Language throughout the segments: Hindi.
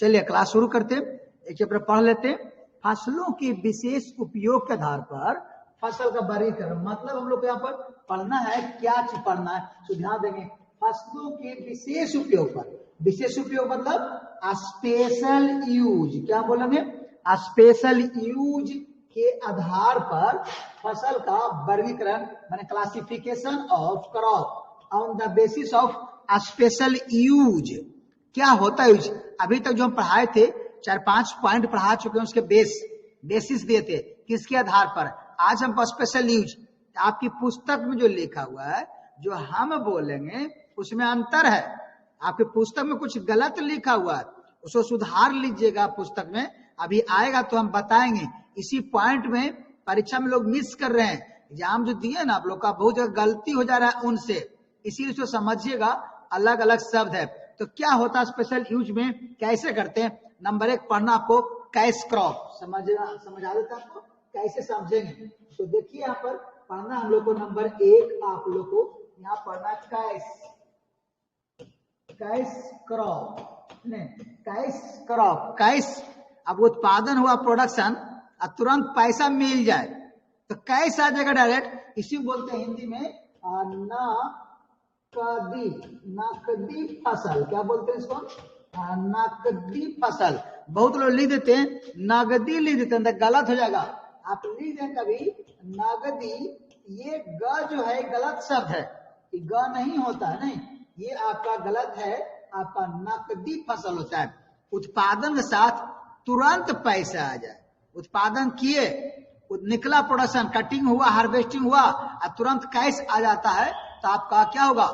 चलिए क्लास शुरू करते हैं, एक चैप्टर पढ़ लेते हैं। फसलों के विशेष उपयोग के आधार पर फसल का वर्गीकरण, मतलब हम लोग को यहाँ पर पढ़ना है, क्या चीज पढ़ना है, तो ध्यान देंगे फसलों के विशेष उपयोग पर। विशेष उपयोग मतलब स्पेशल यूज, क्या बोलेंगे, स्पेशल यूज के आधार पर फसल का वर्गीकरण, माने classification of crop on the basis of special use. क्या होता है यूज? अभी तक जो हम पढ़ाए थे 4-5 पॉइंट पढ़ा चुके हैं, उसके बेसिस दिए थे, किसके आधार पर। आज हम स्पेशल यूज, आपकी पुस्तक में जो लिखा हुआ है, जो हम बोलेंगे उसमें अंतर है। आपकी पुस्तक में कुछ गलत लिखा हुआ है, उसको सुधार लीजिएगा पुस्तक में, अभी आएगा तो हम बताएंगे। इसी पॉइंट में परीक्षा में लोग मिस कर रहे हैं, एग्जाम जो दिए ना आप लोग का बहुत जगह गलती हो जा रहा है उनसे, इसीलिए उसको समझिएगा, अलग अलग शब्द है। तो क्या होता है स्पेशल यूज में, कैसे करते हैं। नंबर 1 पढ़ना आपको कैश क्रॉप, समझा देता आपको, कैसे समझेंगे। तो देखिए यहाँ पर पढ़ना हम लोग को नंबर 1 आप लोग को यहाँ पढ़ना cash crop, cash crop, cash. अब उत्पादन हुआ, प्रोडक्शन, और तुरंत पैसा मिल जाए तो कैश आ जाएगा डायरेक्ट, इसी बोलते हैं हिंदी में नकदी फसल। क्या बोलते हैं इसको? नकदी फसल। बहुत लोग लिख देते हैं नगदी, लिख देते हैं, गलत हो जाएगा। आप लिख दें कभी नगदी, ये ग जो है गलत शब्द है, ग नहीं होता है, नहीं, ये आपका गलत है, आपका नकदी फसल होता है। उत्पादन के साथ तुरंत पैसा आ जाए, उत्पादन किए, निकला प्रोडक्शन, कटिंग हुआ, हार्वेस्टिंग हुआ, और तुरंत कैश आ जाता है, तो आपका क्या होगा,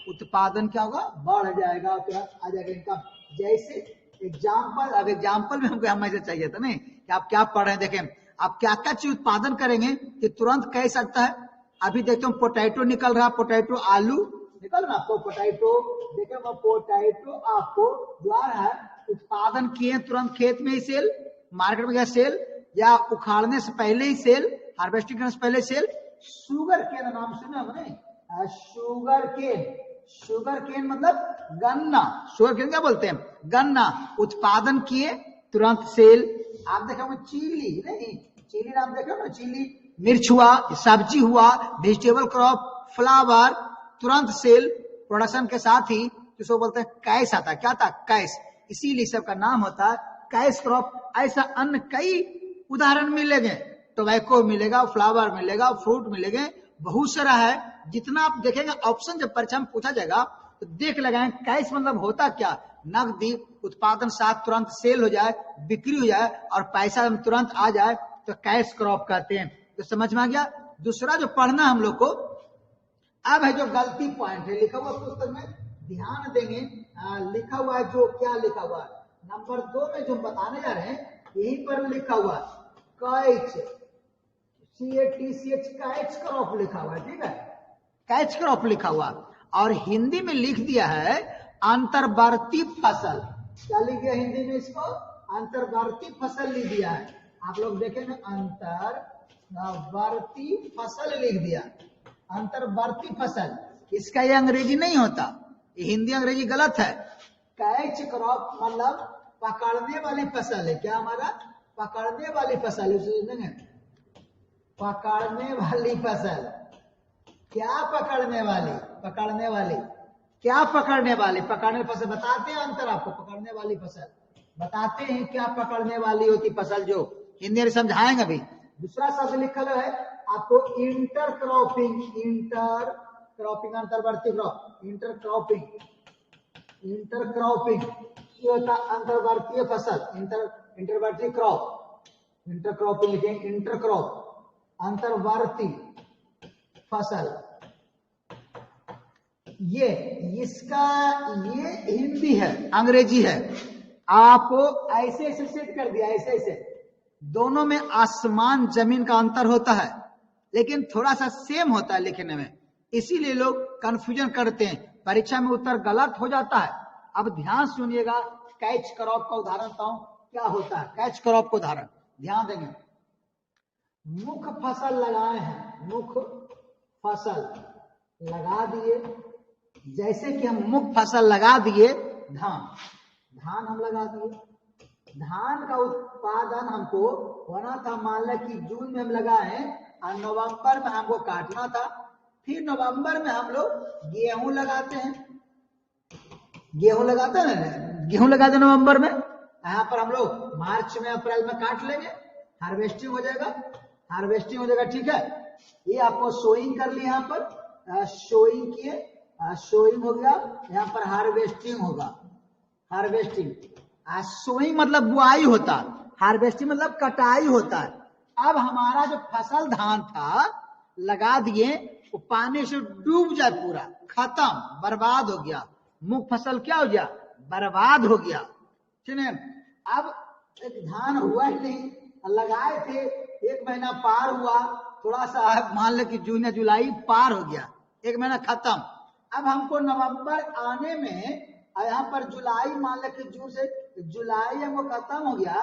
उत्पादन क्या होगा, बढ़ जाएगा, तुरंत आ जाएगा इनकम। जैसे एग्जाम्पल, अब एग्जाम्पल में हमको हमेशा चाहिए था, नहीं कि आप क्या पढ़ रहे हैं, देखें आप क्या क्या चीज उत्पादन करेंगे कि तुरंत कैश सकता है। अभी देखते हैं पोटैटो निकल रहा, पोटैटो, आलू निकल रहा आपको, पोटैटो देखे, वो पोटैटो आपको जो आ रहा है, उत्पादन किए तुरंत खेत में ही सेल, मार्केट में गया सेल, या उखाड़ने से पहले ही सेल, हार्वेस्टिंग करने से पहले सेल। शुगर केन नाम सुना हमने, शुगर केन, शुगर केन मतलब गन्ना, शुगर केन क्या बोलते हैं, गन्ना। उत्पादन किए तुरंत सेल। आप देखोगे चिली, नहीं चिली नाम देखो ना, चिली, मिर्च हुआ, सब्जी हुआ, वेजिटेबल क्रॉप, फ्लावर, तुरंत सेल, प्रोडक्शन के साथ ही जिसको बोलते हैं कैश आता है। क्या था, कैश, इसीलिए सबका नाम होता है कैश क्रॉप। ऐसा अन्य कई उदाहरण मिलेंगे, टोबैको मिलेगा, फ्लावर मिलेगा, फ्रूट मिलेंगे, बहुत सारा है। जितना आप देखेंगे ऑप्शन जब परीक्षा में पूछा जाएगा तो देख लगाएं कैश मतलब होता क्या, नकदी, उत्पादन साथ तुरंत सेल हो जाए, बिक्री हो जाए और पैसा तुरंत आ जाए, तो कैश क्रॉप कहते हैं। तो समझ में आ गया। दूसरा जो पढ़ना हम लोग को, अब है जो गलती पॉइंट है लिखा हुआ पुस्तक में, ध्यान देंगे, लिखा हुआ है जो क्या लिखा हुआ है, नंबर 2 में जो बताने जा रहे हैं यहीं पर लिखा हुआ है कैच, CATCH, कैच क्रॉप लिखा हुआ है, ठीक है, कैच क्रॉप लिखा हुआ, और हिंदी में लिख दिया है अंतर्वर्ती फसल। क्या लिख दिया हिंदी में इसको, अंतर्वर्ती फसल लिख दिया है। आप लोग देखेंगे अंतर्वर्ती फसल लिख दिया, अंतर्वर्ती फसल, इसका ये अंग्रेजी नहीं होता, ये हिंदी अंग्रेजी गलत है। कैच क्रॉप मतलब पकड़ने वाली फसल है, क्या हमारा, पकड़ने वाली फसल है, पकड़ने वाली फसल। क्या पकड़ने वाली, पकड़ने वाली, क्या पकड़ने वाली, पकड़ने फसल बताते हैं अंतर आपको, पकड़ने वाली फसल बताते हैं क्या पकड़ने वाली होती फसल, जो हिंदी में समझाएंगे अभी। दूसरा शब्द लिखा है आपको इंटरक्रॉपिंग, इंटरक्रॉपिंग अंतर्वर्ती क्रॉप, इंटरक्रॉपिंग, इंटरक्रॉपिंग ये होता अंतर्वर्तीय फसल, इंटरवर्ती क्रॉप, इंटरक्रॉपिंग लिखेंगे, इंटरक्रॉप अंतर्वर्ती फसल। ये इसका ये हिंदी है, अंग्रेजी है। आपको ऐसे ऐसे सेट कर दिया, ऐसे ऐसे, दोनों में आसमान जमीन का अंतर होता है, लेकिन थोड़ा सा सेम होता है लिखने में, इसीलिए लोग कंफ्यूजन करते हैं, परीक्षा में उत्तर गलत हो जाता है। अब ध्यान सुनिएगा, कैच क्रॉप का उदाहरण बताऊं क्या होता है, कैच क्रॉप का उदाहरण ध्यान देंगे। मुख्य फसल लगाए हैं, मुख्य फसल लगा दिए, जैसे कि हम मुख्य फसल लगा दिए, धान, धान हम लगा दिए, धान का उत्पादन हमको होना था, मान लें कि जून में हम लगाए और नवंबर में हमको काटना था। फिर नवंबर में हम लोग गेहूं लगाते हैं, गेहूं लगाते हैं ना, गेहूं लगाते हैं नवंबर में। यहाँ पर हम लोग मार्च में अप्रैल में काट लेंगे, हार्वेस्टिंग हो जाएगा, हार्वेस्टिंग हो जाएगा। ठीक है, ये आपको सोइंग कर ली, यहाँ पर सोइंग किए, सोइंग हो गया, यहाँ पर हार्वेस्टिंग होगा, हार्वेस्टिंग। सोइंग मतलब बुआई होता है, हार्वेस्टिंग मतलब कटाई होता है। अब हमारा जो फसल धान था लगा दिए, वो पानी से डूब जाए, पूरा खत्म, बर्बाद हो गया, मुख्य फसल क्या हो गया, बर्बाद हो गया। ठीक है, अब एक धान हुआ ही नहीं, लगाए थे, 1 महीना पार हुआ, थोड़ा सा मान ले कि जून या जुलाई पार हो गया, 1 महीना खत्म। अब हमको नवंबर आने में, यहाँ पर जुलाई मान ले कि जून से जुलाई हमको खत्म हो गया,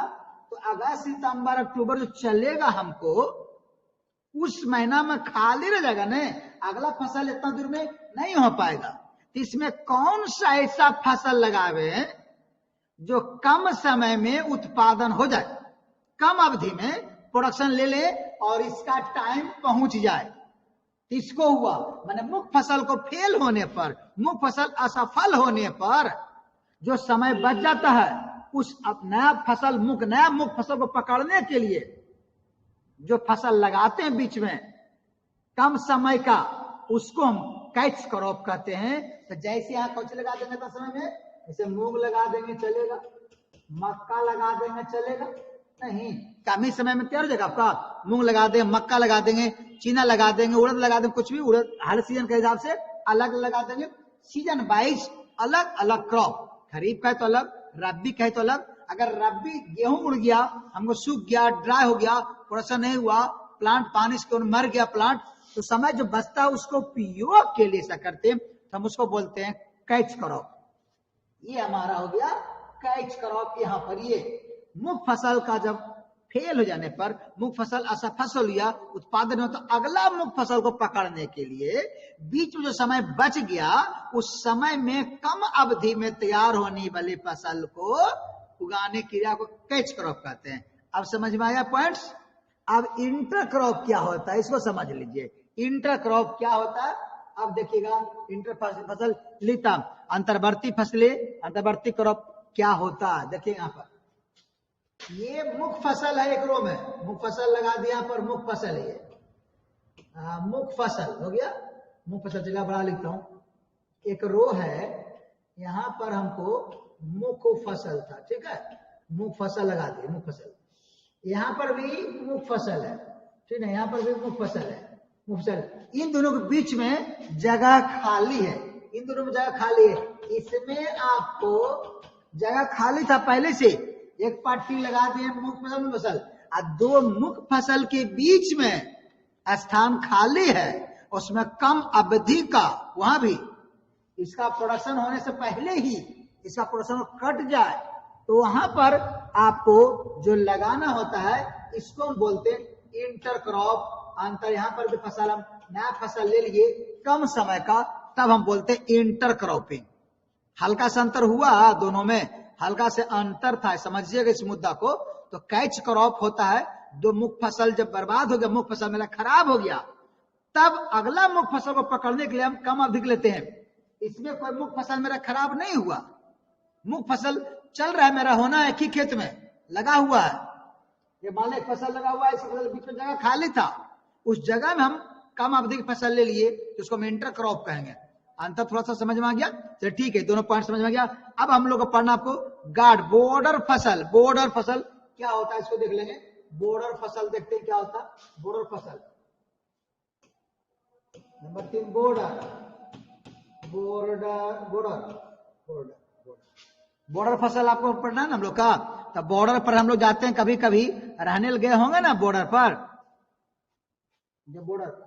तो अगस्त सितंबर अक्टूबर जो चलेगा हमको, उस महीना में खाली रह जाएगा ना, अगला फसल इतना दूर में नहीं हो पाएगा। तो इसमें कौन सा ऐसा फसल लगावे जो कम समय में उत्पादन हो जाए, कम अवधि में प्रोडक्शन ले ले और इसका टाइम पहुंच जाए। इसको हुआ माने मुख्य फसल को फेल होने पर, मुख्य फसल असफल होने पर जो समय बच जाता है, उस नया फसल, नया मुख्य फसल को पकड़ने के लिए जो फसल लगाते हैं बीच में कम समय का, उसको हम कैच क्रॉप कहते हैं। तो जैसे यहाँ कौन लगा देंगे तो समय में, जैसे मूंग लगा देंगे चलेगा, मक्का लगा देंगे चलेगा नहीं, कम ही समय में तैयार हो जाएगा आपका। मूंग लगा देंगे, मक्का लगा देंगे, चीना लगा देंगे, उड़द लगा देंगे, कुछ भी, उड़द हर सीजन के हिसाब से अलग लगा देंगे, सीजन वाइज अलग अलग क्रॉप, खरीफ का है तो अलग, रबी का है तो अलग। अगर रबी गेहूं उड़ गया, हमको सूख गया, ड्राई हो गया, प्रोडक्शन नहीं हुआ, प्लांट पानी से मर गया प्लांट, तो समय जो बचता है उसको उपयोग के लिए ऐसा करते हैं, तो हम उसको बोलते हैं कैच क्रॉप। ये हमारा हो गया कैच क्रॉप। यहाँ पर ये मुख्य फसल का जब फेल हो जाने पर, मुख्य फसल असफल हो गया उत्पादन में, तो अगला मुख्य फसल को पकड़ने के लिए बीच में जो समय बच गया, उस समय में कम अवधि में तैयार होने वाली फसल को उगाने क्रिया को कैच क्रॉप कहते हैं। अब समझ में आया पॉइंट्स। अब इंटर क्रॉप क्या होता है, इसको समझ लीजिए। इंटर क्रॉप क्या होता है, अब देखिएगा, इंटर फसल लिता, अंतर्वर्ती फसलें, अंतर्वर्ती क्रॉप क्या होता है, देखिए यहाँ पर ये मुख्य फसल है, एक रो में मुख्य फसल लगा दिया, पर मुख्य फसल है, मुख्य फसल हो गया, मुख्य फसल जगह बड़ा लिखता हूं, एक रो है, यहां पर हमको मुख्य फसल था, ठीक है, मुख्य फसल लगा दिए, मुख्य फसल, यहां पर भी मुख्य फसल है, ठीक है, यहां पर भी मुख्य फसल है, मुख्य फसल। इन दोनों के बीच में जगह खाली है, इन दोनों में जगह खाली है, इसमें आपको जगह खाली था पहले से, एक पट्टी लगा दिए मुख्य फसल, और दो मुख्य फसल के बीच में स्थान खाली है, उसमें कम अवधि का, वहां भी इसका प्रोडक्शन होने से पहले ही इसका प्रोडक्शन कट जाए, तो वहां पर आपको जो लगाना होता है, इसको हम बोलते हैं इंटर क्रॉप। अंतर यहाँ पर भी फसल, हम नया फसल ले लिए कम समय का, तब हम बोलते हैं इंटर क्रॉपिंग। हल्का सा अंतर हुआ दोनों में, हल्का से अंतर था, समझिएगा इस मुद्दा को। तो कैच क्रॉप होता है, दो मुख्य फसल जब बर्बाद हो गया, मुख्य फसल मेरा खराब हो गया, तब अगला मुख्य फसल को पकड़ने के लिए हम कम अवधि लेते हैं। इसमें कोई मुख्य फसल मेरा खराब नहीं हुआ, मुख्य फसल चल रहा है, मेरा होना है कि खेत में लगा हुआ है, ये मान लो फसल लगा हुआ है, इस फसल बीच में जगह खाली था, उस जगह में हम कम अवधि की फसल ले लिए, तो उसको हम इंटर क्रॉप कहेंगे। अंतर थोड़ा सा समझ में आ गया, चलिए ठीक है, दोनों पॉइंट समझ में आ गया। अब हम लोग को पढ़ना आपको गार्ड, बॉर्डर फसल। बॉर्डर फसल क्या होता है इसको देख लेंगे। बॉर्डर फसल देखते हैं क्या होता है बॉर्डर फसल। Number 3 border, border border border border फसल आपको पढ़ना है ना हम लोग का। तो बॉर्डर पर हम लोग जाते हैं, कभी कभी रहने गए होंगे ना बॉर्डर पर, जब बॉर्डर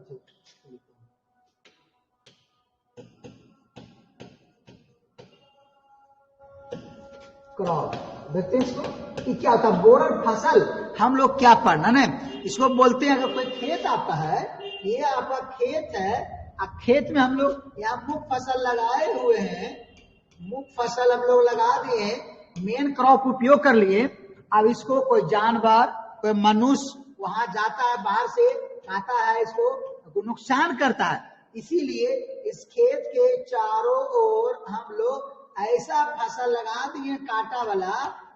क्रॉप देखते हैं इसको कि क्या होता है बॉर्डर फसल। हम लोग क्या पढ़ना ना, इसको बोलते हैं, अगर कोई खेत आपका है, ये आपका खेत है, खेत में हम लोग यहाँ मुख्य फसल लगाए हुए हैं, मुख्य फसल हम लोग लगा दिए, मेन क्रॉप उपयोग कर लिए, अब इसको कोई जानवर, कोई मनुष्य वहां जाता है, बाहर से आता है, इसको नुकसान करता है। इसीलिए इस खेत के चारों ओर हम लोग ऐसा फसल लगा दिए कांटा वाला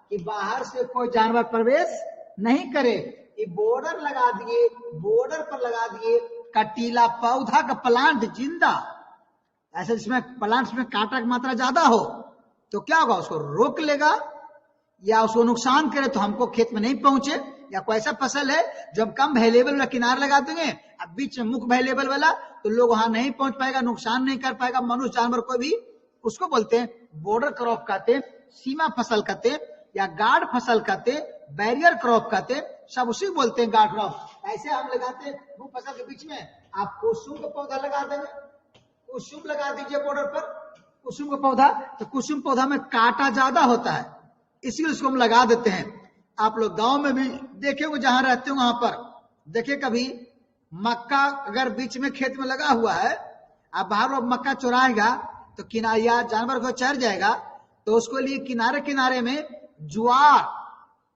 कि बाहर से कोई जानवर प्रवेश नहीं करे। ये बॉर्डर लगा दिए, बॉर्डर पर लगा दिए कटीला पौधा का प्लांट जिंदा, ऐसे जिसमें प्लांट्स में कांटा की मात्रा ज्यादा हो तो क्या होगा, उसको रोक लेगा या उसको नुकसान करे तो हमको खेत में नहीं पहुंचे। या कोई ऐसा फसल है जो हम कम वैल्यूएबल वाला किनारे लगा देंगे, अब बीच में मुख्य वैल्यूएबल वाला, तो लोग वहां नहीं पहुंच पाएगा, नुकसान नहीं कर पाएगा मनुष्य जानवर कोई भी। उसको बोलते हैं बॉर्डर क्रॉप कहते, सीमा फसल कहते, या गार्ड फसल कहते, बैरियर क्रॉप कहते, सब उसी बोलते हैं गार्ड क्रॉप। ऐसे हम लगाते हैं मुख्य फसल के बीच में, आप कुसुम का पौधा लगा देंगे, कुसुम लगा दीजिए बॉर्डर पर, कुसुम का पौधा, तो कुसुम पौधा में कांटा ज्यादा होता है, इसलिए उसको हम लगा देते हैं। आप लोग गांव में भी देखे हो, जहां रहते हो वहां पर देखे कभी मक्का अगर बीच में खेत में लगा हुआ है, आप बाहर लोग मक्का चुराएगा तो किनारा जानवर को चढ़ जाएगा, तो उसको लिए किनारे किनारे में ज्वार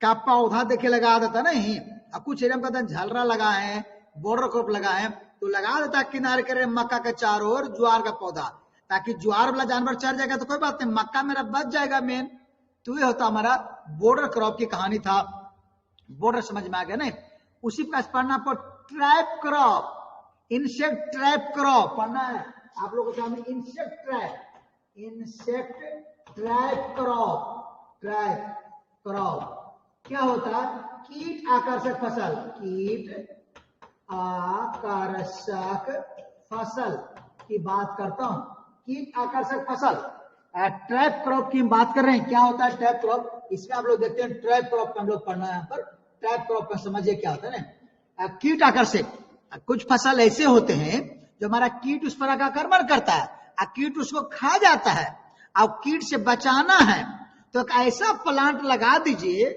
का पौधा देखे लगा देता नहीं। अब कुछ एरिया में कहते झलरा लगाए, बॉर्डर क्रॉप लगाए, तो लगा देता किनारे किनारे मक्का के चारों ओर ज्वार का पौधा, ताकि ज्वार वाला जानवर चढ़ जाएगा तो कोई बात नहीं, मक्का मेरा बच जाएगा मेन। तो ये होता हमारा बॉर्डर क्रॉप की कहानी था। बॉर्डर समझ में आ गया नहीं? उसी का पढ़ना पर trap crop, insect trap crop पढ़ना है आप लोगों को सामने। Insect trap crop, trap crop क्या होता है? कीट आकर्षक फसल, कीट आकर्षक फसल की बात करता हूं। कीट आकर्षक फसल, ट्रैप क्रॉप की बात कर रहे हैं। क्या होता है ट्रैप क्रॉप? इसमें आप लोग देखते हैं ट्रैप क्रॉप हम लोग पढ़ना है यहाँ पर। ट्रैप क्रॉप में समझिए क्या होता है ना, कीट आकर्षक। कुछ फसल ऐसे होते हैं जो हमारा कीट उस पर आक्रमण करता है, कीट उसको खा जाता है। अब कीट से बचाना है तो एक ऐसा प्लांट लगा दीजिए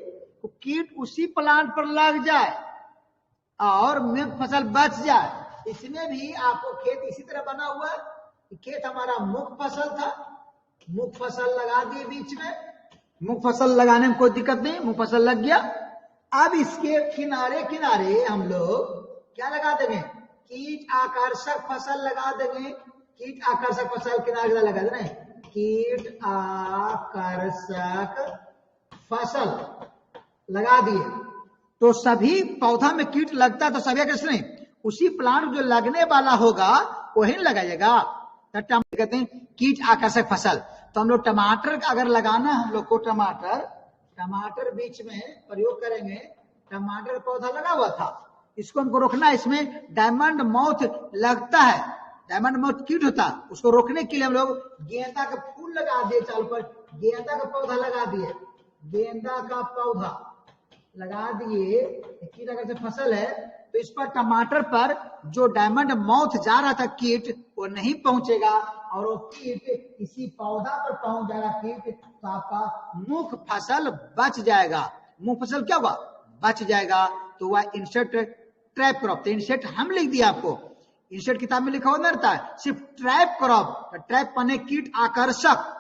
तो कीट उसी प्लांट पर लग जाए और में फसल बच जाए। इसमें भी आपको खेत इसी तरह बना हुआ है। खेत हमारा मुख्य फसल था, मुख्य फसल लगा दिए बीच में, मुख्य फसल लगाने में कोई दिक्कत नहीं, मुख्य फसल लग गया। अब इसके किनारे किनारे हम लोग क्या लगा देंगे? कीट आकर्षक फसल लगा देंगे। कीट आकर्षक फसल किनारे लगा देना, कीट आकर्षक फसल लगा दिए तो सभी पौधा में कीट लगता है, तो सभी कैसे नहीं, उसी प्लांट जो लगने वाला होगा वही लगाइएगा। कहते हैं कीट आकर्षक फसल। तो हम लोग टमाटर अगर लगाना है हम लोग को, टमाटर बीच में प्रयोग करेंगे। टमाटर पौधा लगा हुआ था, इसको हमको रोकना है। इसमें डायमंड माउथ लगता है, डायमंड माउथ कीट होता है, उसको रोकने के लिए हम लोग गेंदा का फूल लगा दिए, चाल पर गेंदा का पौधा लगा दिए, गेंदा का पौधा लगा दिए। कीट अगर फसल है तो इस पर टमाटर पर जो डायमंड माउथ जा रहा था कीट, वो नहीं पहुंचेगा और वो कीट इसी पौधा पर पहुंच जाएगा कीट, तो आपका मुख्य फसल बच जाएगा। मुख्य फसल क्या हुआ? बच जाएगा। तो वह इंसेक्ट ट्रैप क्रॉप। तो इंसेक्ट हम लिख दिया आपको, इंसेक्ट किताब में लिखा हुआ नहीं रहता है, सिर्फ ट्रैप क्रॉप। ट्रैप पने कीट आकर्षक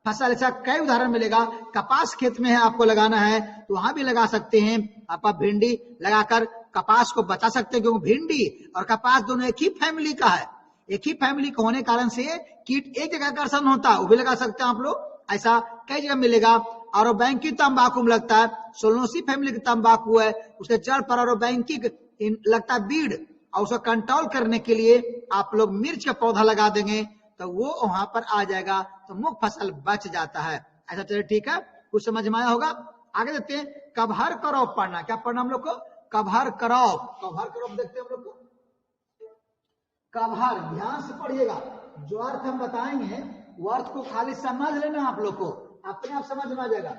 फसल। ऐसा कई उदाहरण मिलेगा। कपास खेत में है आपको लगाना है तो वहां भी लगा सकते हैं। आप भिंडी लगाकर कपास को बचा सकते हैं, क्योंकि भिंडी और कपास दोनों एक ही फैमिली का है। एक ही फैमिली के होने कारण से कीट एक जगह आकर्षण होता है, वो भी लगा सकते हैं आप लोग। ऐसा कई जगह मिलेगा। और बैंकी तंबाकू में लगता है, सोलोसी फैमिली का तंबाकू है, उसके जड़ पर और बैंकी लगता है बीड़, और उसको कंट्रोल करने के लिए आप लोग मिर्च का पौधा लगा देंगे तो वो वहां पर आ जाएगा, तो मुख्य फसल बच जाता है। ऐसा चलिए ठीक है, कुछ समझ में आया होगा। आगे देखते हैं कभर क्रॉप पढ़ना। क्या पढ़ना हम लोग को? Cover crop. कभर क्रॉप देखते हैं हम लोग को। कभर ध्यान से पढ़िएगा, जो अर्थ हम बताएंगे वो अर्थ को खाली समझ लेना, आप लोग को अपने आप समझ में आ जाएगा।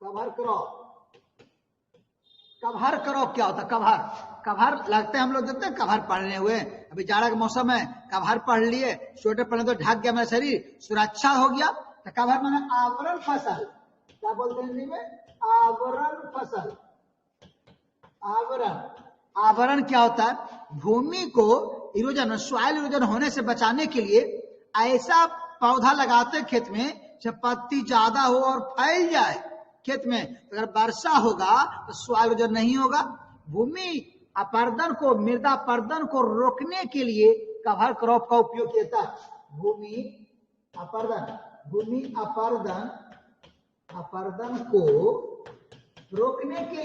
कभर क्रॉप, कभर क्रॉप क्या होता है? कभर लगते हैं हम लोग देखते हैं कभर पहने हुए, अभी जाड़ा का मौसम है, कभर पहन लिए, स्वेटर पहने तो ढक गया मेरा शरीर, सुरक्षा हो गया। तो कभर माने आवरण फसल। क्या बोलते हैं हिंदी में? आवरण फसल। आवरण क्या होता है? भूमि को इरोजन, सॉइल इरोजन होने से बचाने के लिए ऐसा पौधा लगाते खेत में जब पत्ती ज्यादा हो और फैल जाए खेत में, तो अगर वर्षा होगा तो सॉइल इरोजन नहीं होगा। भूमि अपर्दन को, मृदा अपर्दन को रोकने के लिए कवर क्रॉप का उपयोग किया जाता है। भूमि अपर्दन को रोकने के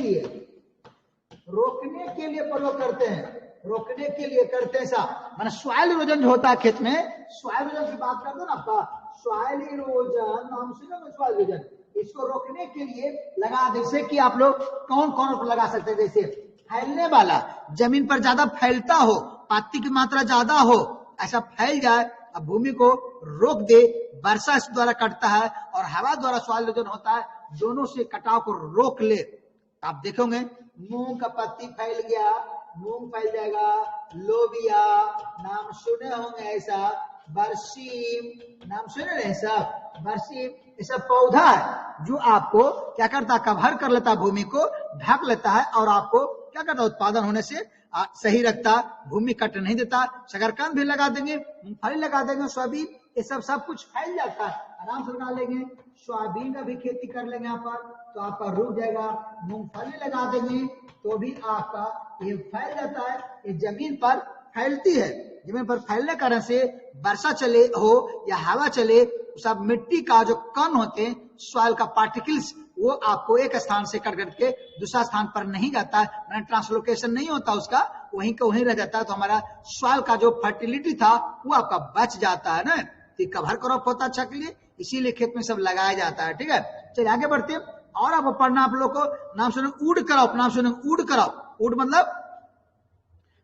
लिए प्रयोग करते हैं, रोकने के लिए करते हैं ऐसा। माना सॉइल इरोजन जो होता है खेत में, सॉइल इरोजन की बात करते हैं ना आपका, सॉइल इरोजन नाम सुना ना, सॉइल इरोजन, इसको रोकने के लिए लगा, जैसे कि आप लोग कौन कौन लगा सकते हैं, जैसे फैलने वाला, जमीन पर ज्यादा फैलता हो, पानी की मात्रा ज्यादा हो, ऐसा फैल जाए, अब भूमि को रोक दे, वर्षा इस द्वारा कटता है और हवा द्वारा सॉइल इरोजन होता है, दोनों से कटाव को रोक ले। आप देखोगे मूंग का पत्ती फैल गया, मूंग फैल जाएगा, लोबिया नाम सुने होंगे ऐसा, बरसीम नाम सुने रहे सब, बरसीम ऐसा पौधा है जो आपको क्या करता है, कवर कर लेता है, भूमि को ढक लेता है और आपको क्या करता है, उत्पादन होने से सही रखता, भूमि कट नहीं देता। शकरकंद भी लगा देंगे, मूंगफली लगा देंगे, सोयाबीन, ये सब कुछ फैल जाता है, आराम से लगा लेंगे। सोयाबीन का भी खेती कर लेंगे यहाँ पर तो आपका रुक जाएगा, मूंगफली लगा देंगे तो भी आपका ये फैल जाता है, ये जमीन पर फैलती है। जमीन पर फैलने कारण से वर्षा चले हो या हवा चले, सब मिट्टी का जो कण होते हैं, सॉइल का पार्टिकल्स, वो आपको एक स्थान से कट करके दूसरा स्थान पर नहीं जाता है, ट्रांसलोकेशन नहीं होता उसका, वहीं का वहीं रह जाता है। तो हमारा सॉइल का जो फर्टिलिटी था वो आपका बच जाता है ना, तो कवर क्रॉप होता अच्छा के लिए, इसीलिए खेत में सब लगाया जाता है। ठीक है, चलिए आगे बढ़ते हैं। और आपको पढ़ना, आप लोग को नाम सुने वुड क्रॉप, नाम सुने वुड क्रॉप, वुड मतलब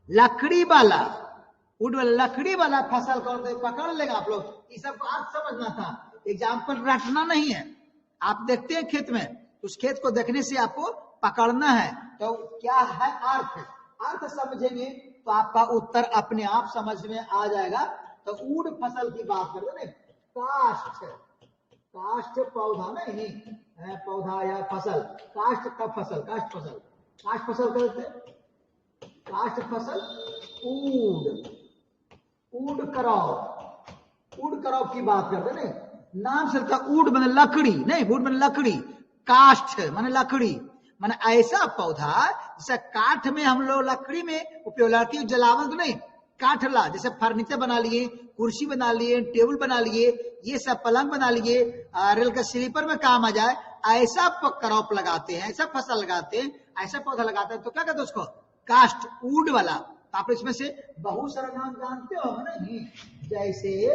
लकड़ी वाला, वुड वाला लकड़ी वाला फसल कौन सा, पकड़ लेगा आप लोग, ये सब आप समझना था, एग्जाम्पल रटना नहीं है। आप देखते हैं खेत में, उस खेत को देखने से आपको पकड़ना है, तो क्या है अर्थ, अर्थ समझेंगे तो आपका उत्तर अपने आप समझ में आ जाएगा। तो वुड फसल की बात करते हैं, काष्ठ, काष्ठ पौधा नहीं है, पौधा या फसल, काष्ठ का फसल, काष्ठ फसल, काष्ठ फसल कहते हैं, काष्ठ फसल would, would crop, would crop की बात करते हैं। नाम से वुड माने लकड़ी नहीं, वुड माने लकड़ी, काष्ठ माने लकड़ी, माने ऐसा पौधा जैसे काठ में हम लोग लकड़ी में उपयोग, लकड़ी जलावन तो नहीं, काठ ला, जैसे फर्नीचर बना लिए, कुर्सी बना लिए, टेबल बना लिए, ये सब पलंग बना लिए, रेल का स्लीपर में काम आ जाए, ऐसा क्रॉप लगाते हैं, ऐसा फसल लगाते हैं, ऐसा पौधा लगाते हैं, तो क्या कहते हैं उसको, काष्ठ, वुड वाला। आप इसमें से बहुत सारा नाम जानते हो नहीं, जैसे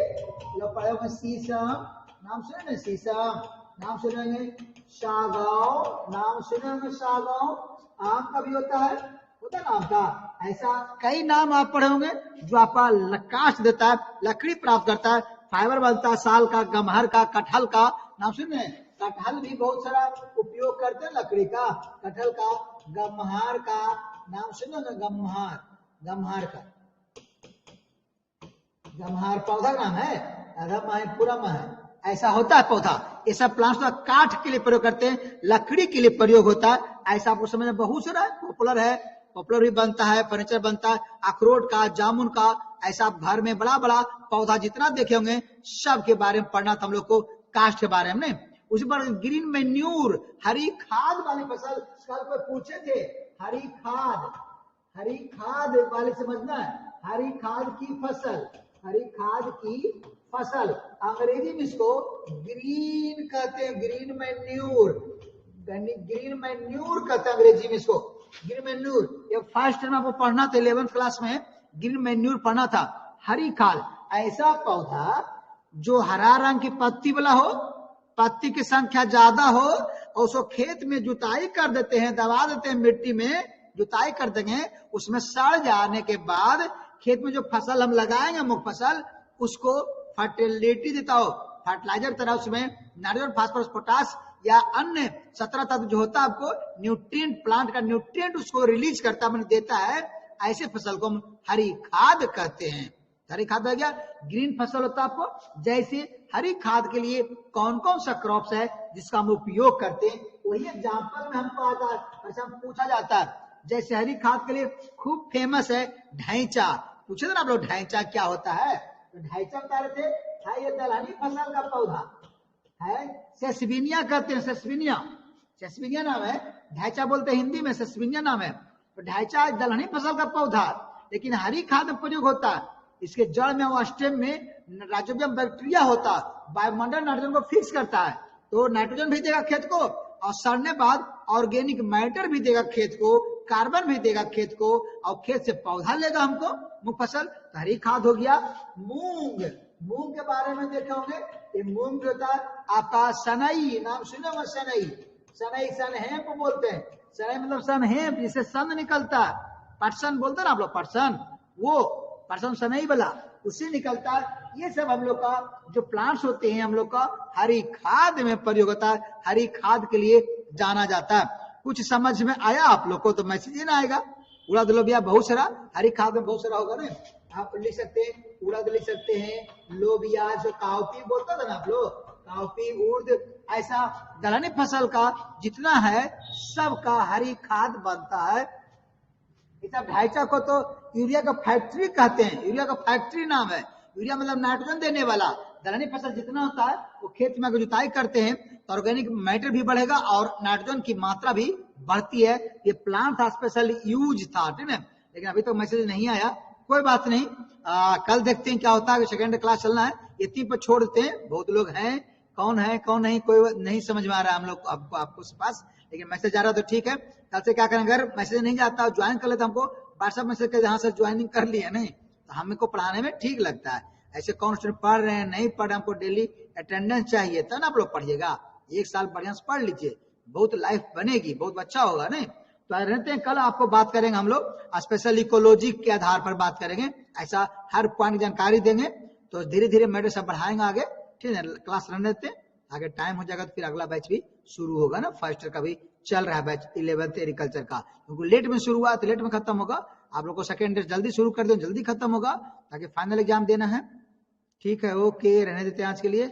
लोग पढ़े होंगे शीशम, नाम सुनेंगे शीशम, नाम सुनेंगे सागौन, नाम सुनेंगे सागौन, आम का भी होता है नाम का, ऐसा कई नाम आप पढ़े होंगे जो आपका काष्ठ देता है, लकड़ी प्राप्त करता है, फाइबर बनता है, साल का, गम्हर का, कटहल का, नाम सुने, कटहल भी बहुत सारा उपयोग करते हैं लकड़ी का, कटहल का, गम्हर का, नाम सुनो ना, गम्हर, गम्हर का, गम्हर पौधा नाम है, पूरा है, ऐसा होता है पौधा। ये सब प्लांट्स काठ के लिए प्रयोग करते हैं, लकड़ी के लिए प्रयोग होता है, ऐसा आपको समझ में बहुत सारा पॉपुलर है, पॉपुलर भी बनता है, फर्नीचर बनता है, अखरोट का, जामुन का, ऐसा घर में बड़ा बड़ा पौधा जितना देखे होंगे सब के बारे में पढ़ना था हम लोग को, काष्ठ के बारे में। उसी पर ग्रीन मैन्यूर, हरी खाद वाली फसल, कल पे पूछे थे, हरी खाद, हरी खाद वाले समझना है, हरी खाद की फसल, हरी खाद की फसल, अंग्रेजी में इसको ग्रीन कहते हैं, ग्रीन मैन्यूर, ग्रीन मैन्यूर कहते हैं अंग्रेजी में इसको, ग्रीन मैन्यूर। ये फर्स्ट टाइम आपको पढ़ना था 11th क्लास में, ग्रीन मैन्यूर पढ़ना था। हरी खाद, ऐसा पौधा जो हरा रंग की पत्ती वाला हो, पत्ती की संख्या ज्यादा हो, और उसको खेत में जुताई कर देते हैं, दबा देते हैं मिट्टी में, जुताई कर देंगे, उसमें सड़ जाने के बाद खेत में जो फसल हम लगाएंगे मुख्य फसल, उसको फर्टिलिटी देता हो, फर्टिलाइजर तरह उसमें नाइट्रोजन, फास्फोरस, पोटास या अन्य 17 तत्व जो होता है आपको न्यूट्रिएंट, प्लांट का न्यूट्रिएंट उसको रिलीज करता है, देता है, ऐसे फसल को हम हरी खाद कहते हैं। हरी खाद आ गया, ग्रीन फसल होता है आपको, जैसे हरी खाद के लिए कौन कौन सा क्रॉप्स है जिसका हम उपयोग करते हैं, वही एग्जाम्पल में हमको आता है, ऐसा पूछा जाता है। जैसे हरी खाद के लिए खूब फेमस है ढैंचा, पूछे थे ना आप लोग ढैंचा क्या होता है, तो ढैंचा बता रहे थे, है ये दलहनी फसल का पौधा है, सेसविनिया कहते हैं, सेसविनिया, सेसमिनिया नाम है, ढैचा बोलते हैं हिंदी में, सेसमिनिया नाम है। तो ढैचा दलहनी फसल का पौधा, लेकिन हरी खाद में प्रयोग होता है। इसके जड़ में और स्टेम में राइजोबियम बैक्टीरिया होता है, वायुमंडल नाइट्रोजन को फिक्स करता है, तो नाइट्रोजन भी देगा खेत को, और सड़ने बाद ऑर्गेनिक मैटर भी देगा खेत को, कार्बन भी देगा खेत को, और खेत से पौधा लेगा हमको मुख्य फसल। तो हरी खाद हो गया। मूंग, मूंग के बारे में देखे होंगे, ये मूंग जो होता है आपका सनई, नाम सुने होंगे सनई, सनई सनहेप बोलते हैं, सनई मतलब सनहेप, जिससे सन निकलता है, पटसन बोलते हैं ना आप लोग, पटसन, वो पटसन सनई वाला, उससे निकलता है। ये सब हम लोग का जो प्लांट्स होते हैं हम लोग का हरी खाद में प्रयोग होता है, हरी खाद के लिए जाना जाता है। कुछ समझ में आया आप लोग को तो मैसेज ही ना आएगा। उड़द लोबिया बहुत सारा, हरी खाद में बहुत सारा होगा ना, आप लिख सकते हैं, उड़द लिख सकते हैं, लोबिया जो काउपी बोलता था ना आप लोग, काउपी, उड़द, ऐसा दलहनी फसल का जितना है सबका हरी खाद बनता है। इस ढांचा को तो यूरिया का फैक्ट्री कहते हैं, यूरिया का फैक्ट्री नाम है। यूरिया मतलब नाइट्रोजन देने वाला। दलहनी फसल जितना होता है वो खेत में अगर जुताई करते हैं तो ऑर्गेनिक मैटर भी बढ़ेगा और नाइट्रोजन की मात्रा भी बढ़ती है। ये प्लांट था, स्पेशल यूज था, ठीक है, लेकिन अभी तक मैसेज नहीं आया, कोई बात नहीं। कल देखते हैं क्या होता है, सेकेंड क्लास चलना है, इतनी पर छोड़ देते हैं। बहुत लोग हैं, कौन है कौन नहीं, कोई नहीं समझ में आ रहा है हम लोग आपको पास, लेकिन मैसेज आ रहा तो ठीक है। कल से क्या करें, अगर मैसेज नहीं जाता ज्वाइन कर लेते, हमको व्हाट्सएप मैसेज कर, जहां से ज्वाइनिंग कर लिए नहीं तो हमको पढ़ाने में ठीक लगता है। ऐसे कौन स्टूडेंट पढ़ रहे हैं नहीं पढ़ रहे, हमको डेली अटेंडेंस चाहिए, तब ना आप लोग पढ़िएगा। एक साल बढ़िया से पढ़ लीजिए, बहुत लाइफ बनेगी, बहुत अच्छा होगा। नहीं तो रहते हैं, कल आपको बात करेंगे हम लोग स्पेशल इकोलॉजी के आधार पर बात करेंगे, ऐसा हर पॉइंट जानकारी देंगे। तो धीरे धीरे मैटर सब बढ़ाएंगे आगे, ठीक है। क्लास रन रहते हैं, आगे टाइम हो जाएगा तो फिर अगला बैच भी शुरू होगा ना। फर्स्ट ईयर का भी चल रहा है बैच 11th एग्रीकल्चर का, क्योंकि लेट में शुरू हुआ तो लेट में खत्म होगा। आप लोग को सेकेंड ईयर जल्दी शुरू कर दो, जल्दी खत्म होगा, ताकि फाइनल एग्जाम देना है। ठीक है, ओके, रहने देते हैं आज के लिए।